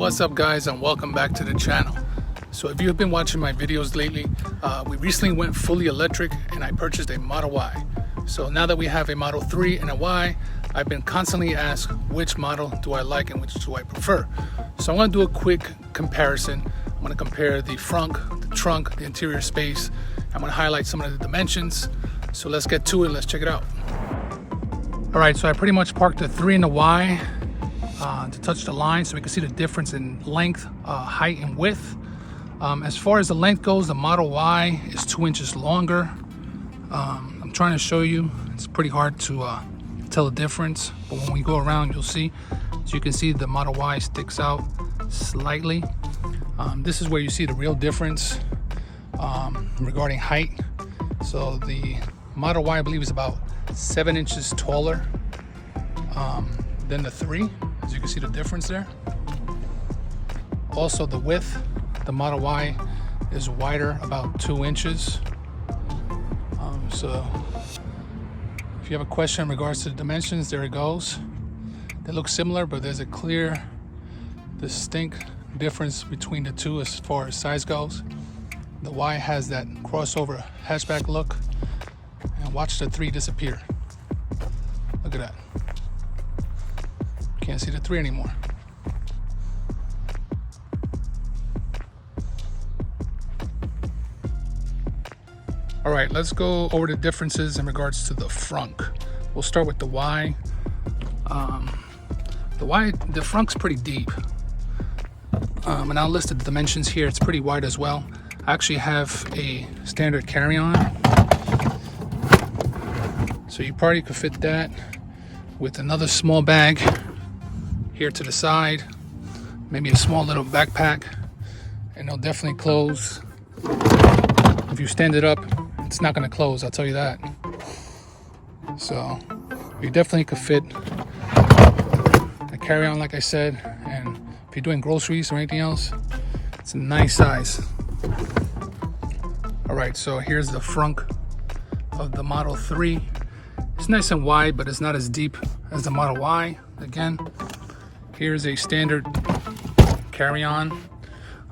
What's up guys, and welcome back to the channel. So if you've been watching my videos lately, we recently went fully electric and I purchased a Model Y. So now that we have a Model 3 and a Y, I've been constantly asked which model do I like and which do I prefer. So I'm going to do a quick comparison. I'm going to compare the front, the trunk, the interior space. I'm going to highlight some of the dimensions. So let's get to it. Let's check it out. All right, so I pretty much parked the 3 and the Y to touch the line so we can see the difference in length, height, and width. As far as the length goes, the Model Y is 2 inches longer. I'm trying to show you. It's pretty hard to tell the difference, but when we go around, you'll see. So you can see the Model Y sticks out slightly. This is where you see the real difference regarding height. So the Model Y, I believe, is about 7 inches taller than the 3. As you can see the difference there. Also the width, the Model Y is wider, about 2 inches. So if you have a question in regards to the dimensions, there it goes. They look similar, but there's a clear, distinct difference between the two as far as size goes. The Y has that crossover hatchback look, and watch the 3 disappear. Look at that. Can't see the 3 anymore. All right, let's go over the differences in regards to the front. We'll start with the Y. The front's pretty deep. And I'll list the dimensions here. It's pretty wide as well. I actually have a standard carry-on. So you probably could fit that with another small bag here to the side, maybe a small little backpack, and it'll definitely close. If you stand it up, it's not going to close, I'll tell you that. So you definitely could fit a carry-on, like I said, and if you're doing groceries or anything else, it's a nice size. All right, so here's the front of the Model 3. It's nice and wide, but it's not as deep as the Model Y. Again, here's a standard carry-on.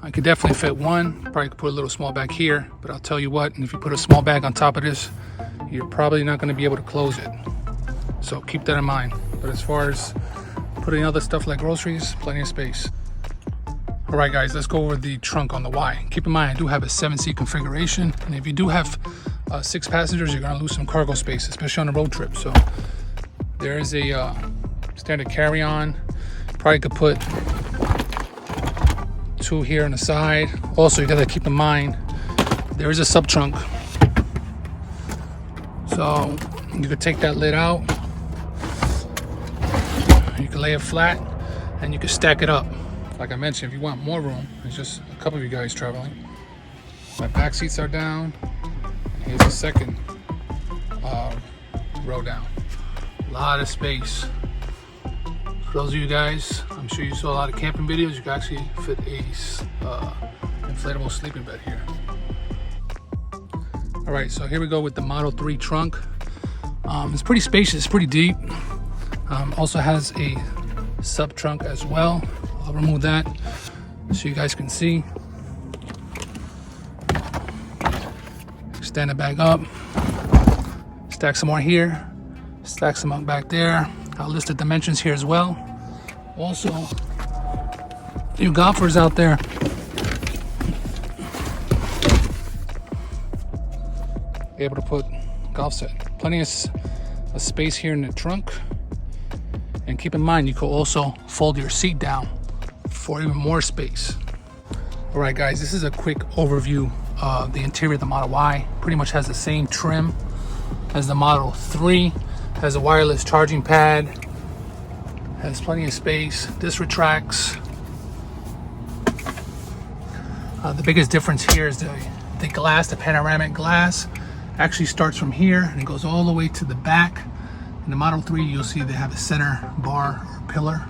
I could definitely fit one. Probably could put a little small bag here, but I'll tell you what, if you put a small bag on top of this, you're probably not going to be able to close it. So keep that in mind. But as far as putting other stuff like groceries, plenty of space. All right, guys, let's go over the trunk on the Y. Keep in mind, I do have a 7-seat configuration, and if you do have 6 passengers, you're going to lose some cargo space, especially on a road trip. So there is a standard carry-on. Probably could put 2 here on the side. Also, you got to keep in mind there is a sub trunk, so you could take that lid out. You can lay it flat, and you can stack it up. Like I mentioned, if you want more room, it's just a couple of you guys traveling. My back seats are down. Here's the second row down. A lot of space. For those of you guys, I'm sure you saw a lot of camping videos, you can actually fit a inflatable sleeping bed here. All right, so here we go with the Model 3 trunk. It's pretty spacious, pretty deep. Also has a sub trunk as well. I'll remove that so you guys can see. Stand the bag up. Stack some more here. Stack some up back there. I'll list the dimensions here as well. Also, you golfers out there, be able to put golf set. Plenty of space here in the trunk. And keep in mind, you could also fold your seat down for even more space. All right, guys, this is a quick overview of the interior of the Model Y. Pretty much has the same trim as the Model 3. Has a wireless charging pad, has plenty of space. This retracts. The biggest difference here is the glass, the panoramic glass actually starts from here and it goes all the way to the back. In the Model 3, you'll see they have a center bar or pillar,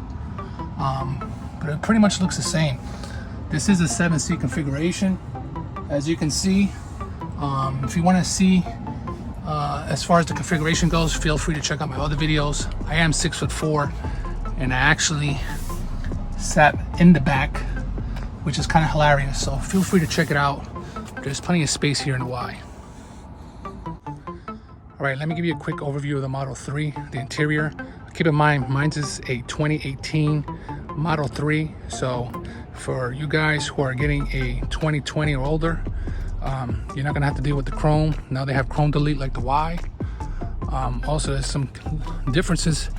but it pretty much looks the same. This is a 7-seat configuration. As you can see, if you want to see as far as the configuration goes, feel free to check out my other videos. I am 6'4", and I actually sat in the back, which is kind of hilarious. So feel free to check it out. There's plenty of space here in the Y. All right, let me give you a quick overview of the Model 3, the interior. Keep in mind, mine's is a 2018 Model 3. So for you guys who are getting a 2020 or older, you're not gonna have to deal with the chrome. Now they have chrome delete like the Y. Also, there's some differences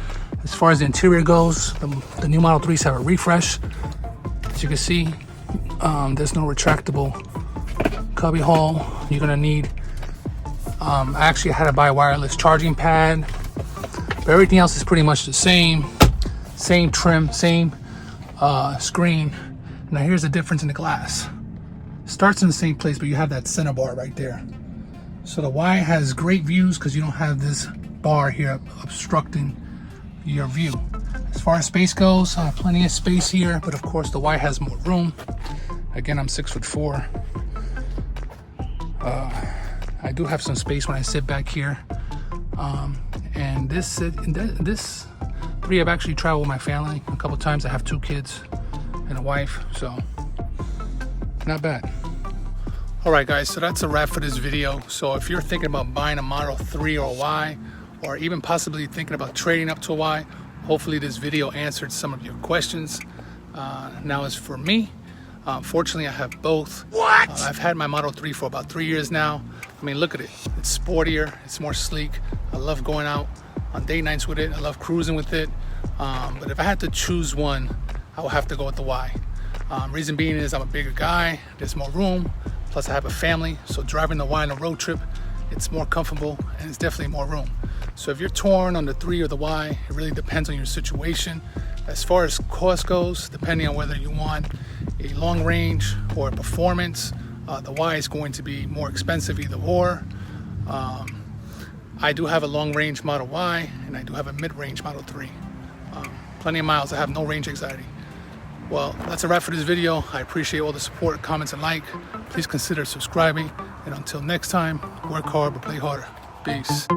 as far as the interior goes. The new Model 3s have a refresh. As you can see, there's no retractable cubby hole. You're gonna need, I actually had to buy a wireless charging pad, but everything else is pretty much the same trim, same screen. Now here's the difference in the glass. Starts in the same place, but you have that center bar right there. So the Y has great views because you don't have this bar here obstructing your view. As far as space goes, plenty of space here, but of course the Y has more room. Again, I'm 6'4". I do have some space when I sit back here. And this 3, I've actually traveled with my family a couple times. I have 2 kids and a wife, so not bad. All right, guys, so that's a wrap for this video. So if you're thinking about buying a Model 3 or a Y, or even possibly thinking about trading up to a Y, hopefully this video answered some of your questions. Now as for me, fortunately I have both. What? I've had my Model 3 for about 3 years now. I mean, look at it. It's sportier, it's more sleek. I love going out on date nights with it. I love cruising with it. But if I had to choose one, I would have to go with the Y. Reason being is I'm a bigger guy, there's more room, plus I have a family, so driving the Y on a road trip, it's more comfortable and it's definitely more room. So if you're torn on the 3 or the Y, it really depends on your situation. As far as cost goes, depending on whether you want a long range or a performance, the Y is going to be more expensive either or. I do have a long range Model Y and I do have a mid-range Model 3. Plenty of miles. I have no range anxiety. Well, that's a wrap for this video. I appreciate all the support, comments, and like. Please consider subscribing. And until next time, work hard but play harder. Peace.